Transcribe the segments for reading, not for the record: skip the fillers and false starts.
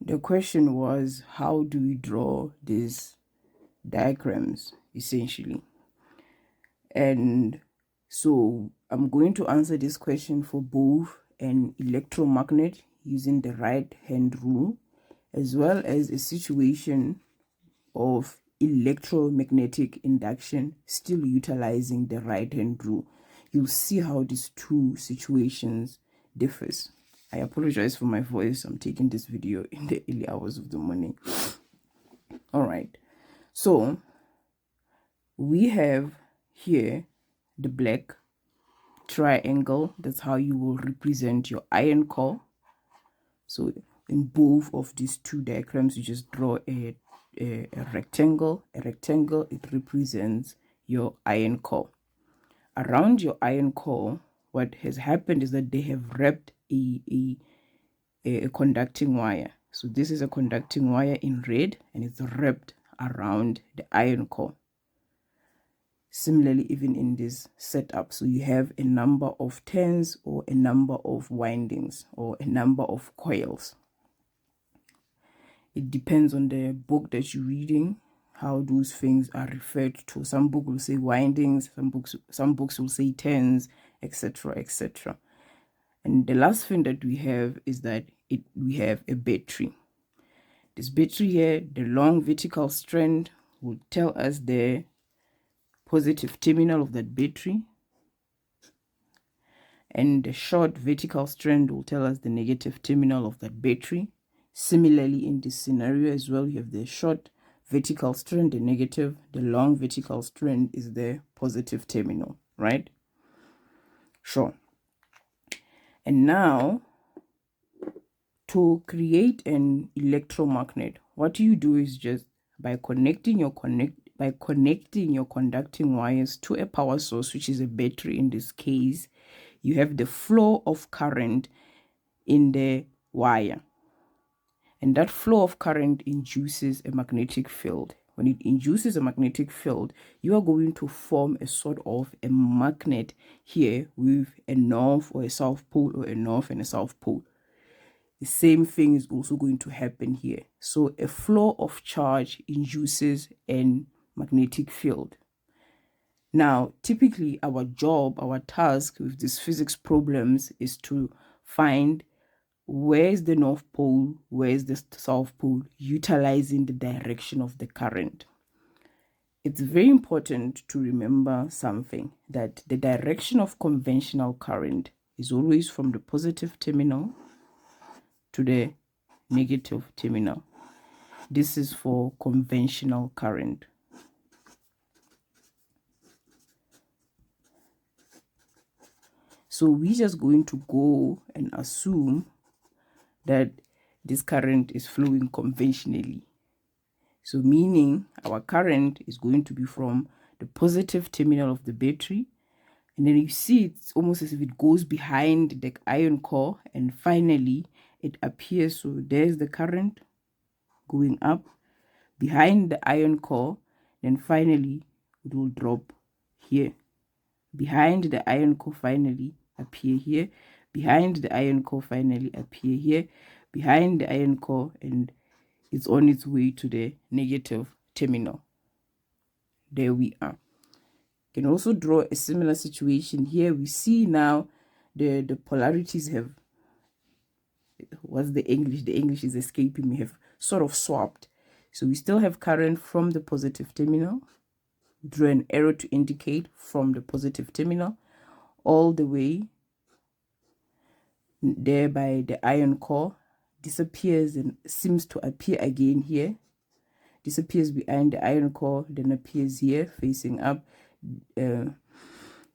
the question was, how do we draw these diagrams essentially? And so I'm going to answer this question for both an electromagnet using the right hand rule, as well as a situation of electromagnetic induction still utilizing the right hand rule. You'll see how these two situations differs. I apologize for my voice. I'm taking this video in the early hours of the morning. All right, so we have here the black triangle. That's how you will represent your iron core. So in both of these two diagrams, you just draw a rectangle. A rectangle, it represents your iron core. Around your iron core, what has happened is that they have wrapped a conducting wire. So this is a conducting wire in red, and it's wrapped around the iron core. Similarly, even in this setup, so you have a number of turns or a number of windings or a number of coils. It depends on the book that you're reading, how those things are referred to. Some books will say windings, some books will say turns, etc., etc. And the last thing that we have is that we have a battery. This battery here, the long vertical strand will tell us the positive terminal of that battery, and the short vertical strand will tell us the negative terminal of that battery. Similarly, in this scenario as well, you have the short vertical strand, the negative, the long vertical strand is the positive terminal, right? Sure. And now, to create an electromagnet, what you do is just by connecting your conducting wires to a power source, which is a battery in this case, you have the flow of current in the wire. And that flow of current induces a magnetic field. When it induces a magnetic field, you are going to form a sort of a magnet here with a north or a south pole, or a north and a south pole. The same thing is also going to happen here. So a flow of charge induces a magnetic field. Now, typically our job, our task with these physics problems is to find where is the north pole, where is the south pole, utilizing the direction of the current. It's very important to remember something, that the direction of conventional current is always from the positive terminal to the negative terminal. This is for conventional current. So we're just going to go and assume that this current is flowing conventionally. So meaning our current is going to be from the positive terminal of the battery. And then you see it's almost as if it goes behind the iron core, and finally it appears. So there's the current going up behind the iron core. Then finally it will drop here. Behind the iron core, finally appear here. Behind the iron core, finally appear here. Behind the iron core, and it's on its way to the negative terminal. There we are. You can also draw a similar situation here. We see now the polarities have, what's the English? The English is escaping me, have sort of swapped. So we still have current from the positive terminal. Draw an arrow to indicate from the positive terminal all the way there by the iron core, disappears and seems to appear again here, disappears behind the iron core, then appears here facing up,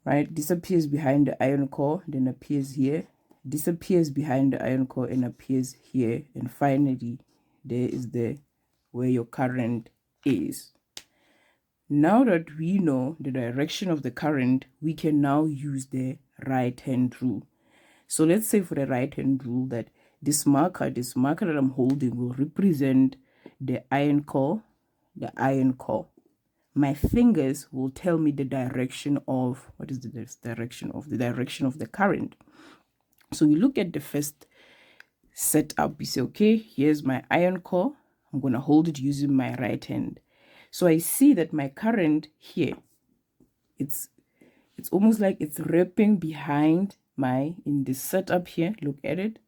right, disappears behind the iron core, then appears here, disappears behind the iron core and appears here, and finally there is where your current is. Now that we know the direction of the current, we can now use the right hand rule. So let's say for the right hand rule that this marker that I'm holding will represent the iron core, My fingers will tell me the direction of, what is the direction of? The direction of the current. So we look at the first set up. You say, okay, here's my iron core. I'm going to hold it using my right hand. So I see that my current here, it's almost like it's wrapping behind in this setup here. Look at it.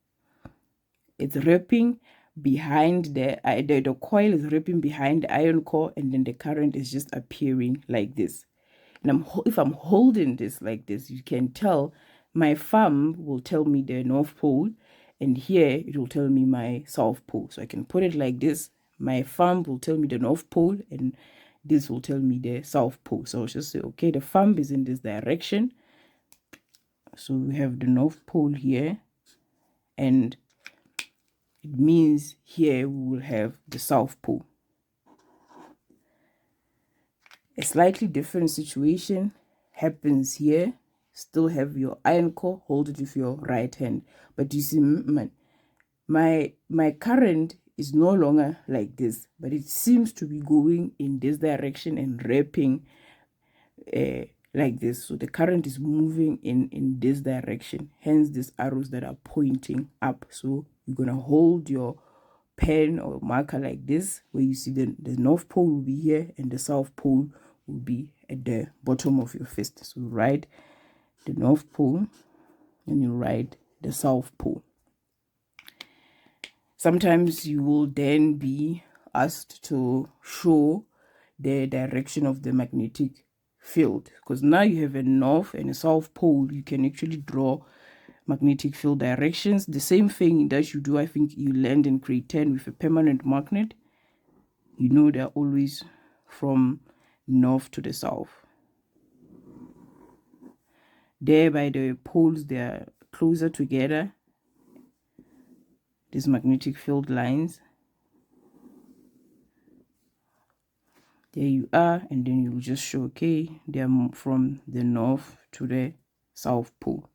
It's wrapping behind the coil is wrapping behind the iron core, and then the current is just appearing like this. And if I'm holding this like this, you can tell my thumb will tell me the north pole, and here it will tell me my south pole. So I can put it like this. My thumb will tell me the north pole, and this will tell me the south pole. So I'll just say, okay, the thumb is in this direction. So we have the north pole here, and it means here we will have the south pole. A slightly different situation happens here. Still have your iron core, hold it with your right hand. But you see, my current is no longer like this, but it seems to be going in this direction and wrapping like this. So the current is moving in this direction, hence these arrows that are pointing up. So you're going to hold your pen or marker like this, where you see the north pole will be here and the south pole will be at the bottom of your fist. So write the north pole and you write the south pole. Sometimes you will then be asked to show the direction of the magnetic field, because now you have a north and a south pole. You can actually draw magnetic field directions. The same thing that you do, I think you learned in grade 10 with a permanent magnet. You know they're always from north to the south. There by the poles, they are closer together, these magnetic field lines. There you are, and then you just show, okay, they are from the north to the south pole.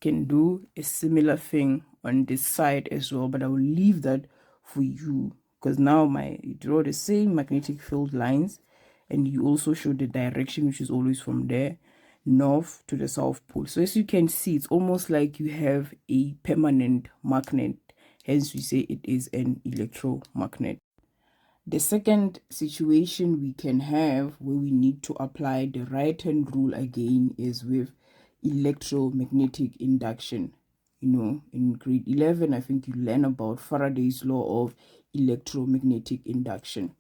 Can do a similar thing on this side as well, but I will leave that for you, because now you draw the same magnetic field lines, and you also show the direction, which is always from the north to the south pole. So as you can see, it's almost like you have a permanent magnet, hence we say it is an electromagnet. The second situation we can have where we need to apply the right hand rule again is with electromagnetic induction. You know, in grade 11, I think you learn about Faraday's law of electromagnetic induction.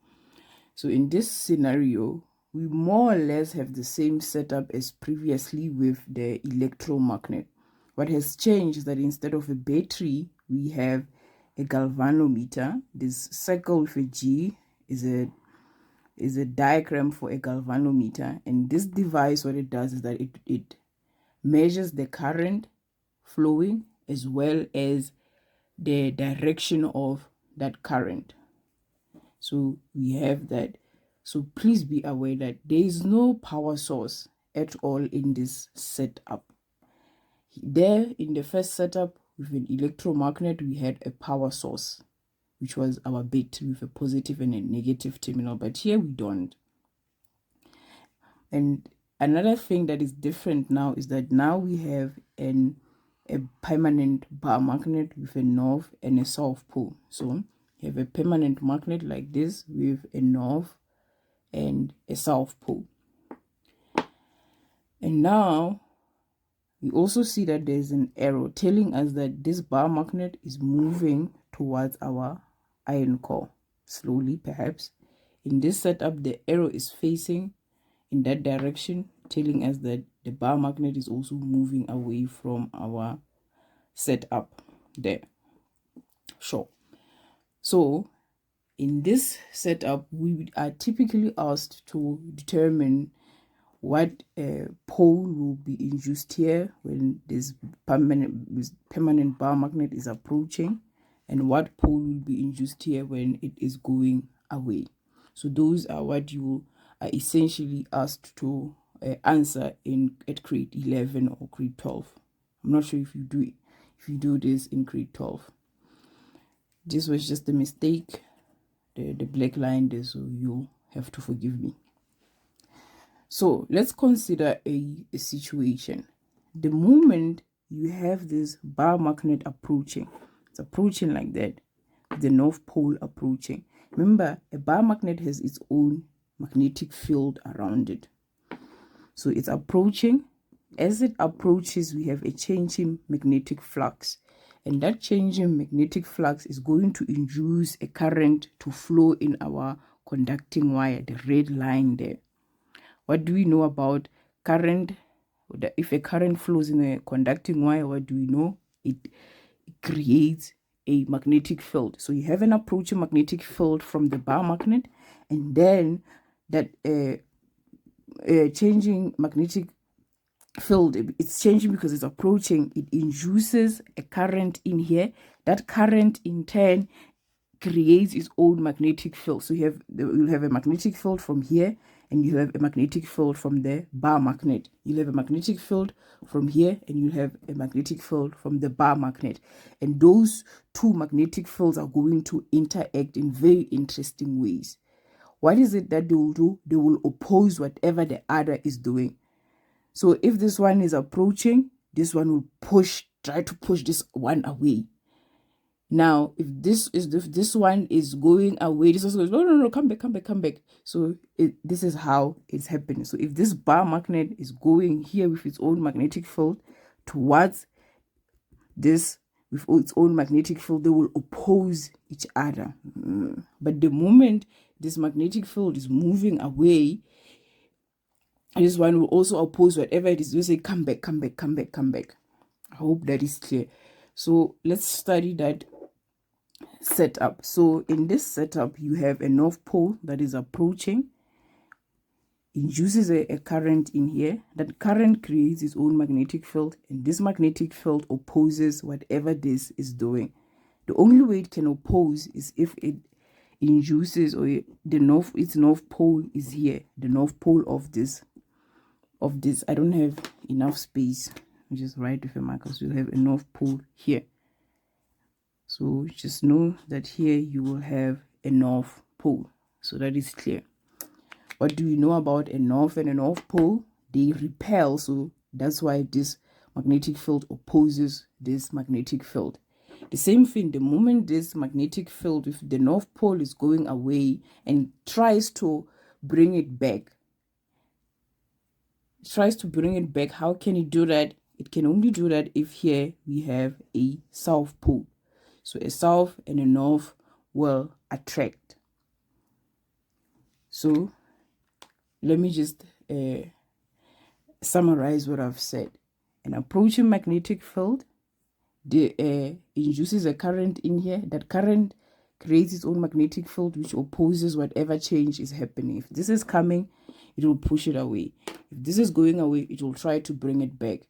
So in this scenario, we more or less have the same setup as previously with the electromagnet. What has changed is that instead of a battery, we have a galvanometer. This circle with a G is a diagram for a galvanometer, and this device, what it does is that it measures the current flowing as well as the direction of that current. So we have that. So please be aware that there is no power source at all in this setup. There in the first setup with an electromagnet, we had a power source, which was our battery with a positive and a negative terminal, but here we don't. And another thing that is different now is that now we have a permanent bar magnet with a north and a south pole. So you have a permanent magnet like this with a north and a south pole. And now we also see that there's an arrow telling us that this bar magnet is moving towards our iron core, slowly perhaps. In this setup, the arrow is facing in that direction, telling us that the bar magnet is also moving away from our setup there. Sure. So in this setup, we are typically asked to determine what pole will be induced here when this permanent bar magnet is approaching, and what pole will be induced here when it is going away. So those are what you are essentially asked to answer at grade 11 or grade 12. I'm not sure if you do this in grade 12. This was just a mistake, the black line there, so you'll have to forgive me. So let's consider a situation. the moment you have this bar magnet approaching, it's approaching like that, the North Pole approaching. Remember, a bar magnet has its own magnetic field around it. So it's approaching. As it approaches, we have a changing magnetic flux. And that changing magnetic flux is going to induce a current to flow in our conducting wire, the red line there. What do we know about current? If a current flows in a conducting wire, what do we know? It creates a magnetic field. So you have an approaching magnetic field from the bar magnet, and then that changing magnetic field, it's changing because it's approaching. It induces a current in here. That current in turn creates its own magnetic field. So you'll have a magnetic field from here, and you have a magnetic field from the bar magnet. You'll have a magnetic field from here, and you have a magnetic field from the bar magnet. And those two magnetic fields are going to interact in very interesting ways. What is it that they will do? They will oppose whatever the other is doing. So if this one is approaching, this one will try to push this one away. Now, if this one is going away, this also goes, no, come back. So this is how it's happening. So if this bar magnet is going here with its own magnetic field towards this with its own magnetic field, they will oppose each other. But the moment this magnetic field is moving away, this one will also oppose whatever it is. They say, come back. I hope that is clear. So let's study that setup. So in this setup, you have a North Pole that is approaching, induces a current in here. That current creates its own magnetic field, and this magnetic field opposes whatever this is doing. The only way it can oppose is if it induces, or its North Pole is here, the North Pole of this. I don't have enough space. I just write with a marker. So you have a North Pole here. So just know that here you will have a North Pole. So that is clear. What do we know about a North and a North Pole? They repel. So that's why this magnetic field opposes this magnetic field. The same thing, the moment this magnetic field with the North Pole is going away and tries to bring it back, how can it do that? It can only do that if here we have a South Pole. So a South and a North will attract. So let me just summarize what I've said. An approaching magnetic field induces a current in here. That current creates its own magnetic field, which opposes whatever change is happening. If this is coming, it will push it away. If this is going away, it will try to bring it back.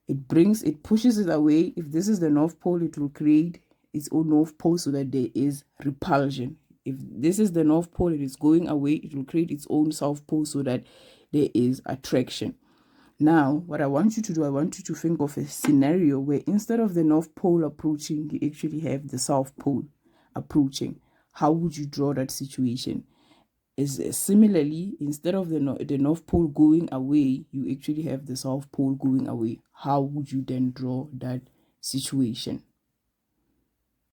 It pushes it away. If this is the North Pole, it will create its own North Pole so that there is repulsion. If this is the North Pole, it is going away, it will create its own South Pole so that there is attraction. Now, what I want you to do, I want you to think of a scenario where instead of the North Pole approaching, you actually have the South Pole approaching. How would you draw that situation? Similarly, instead of the North Pole going away, you actually have the South Pole going away. How would you then draw that situation?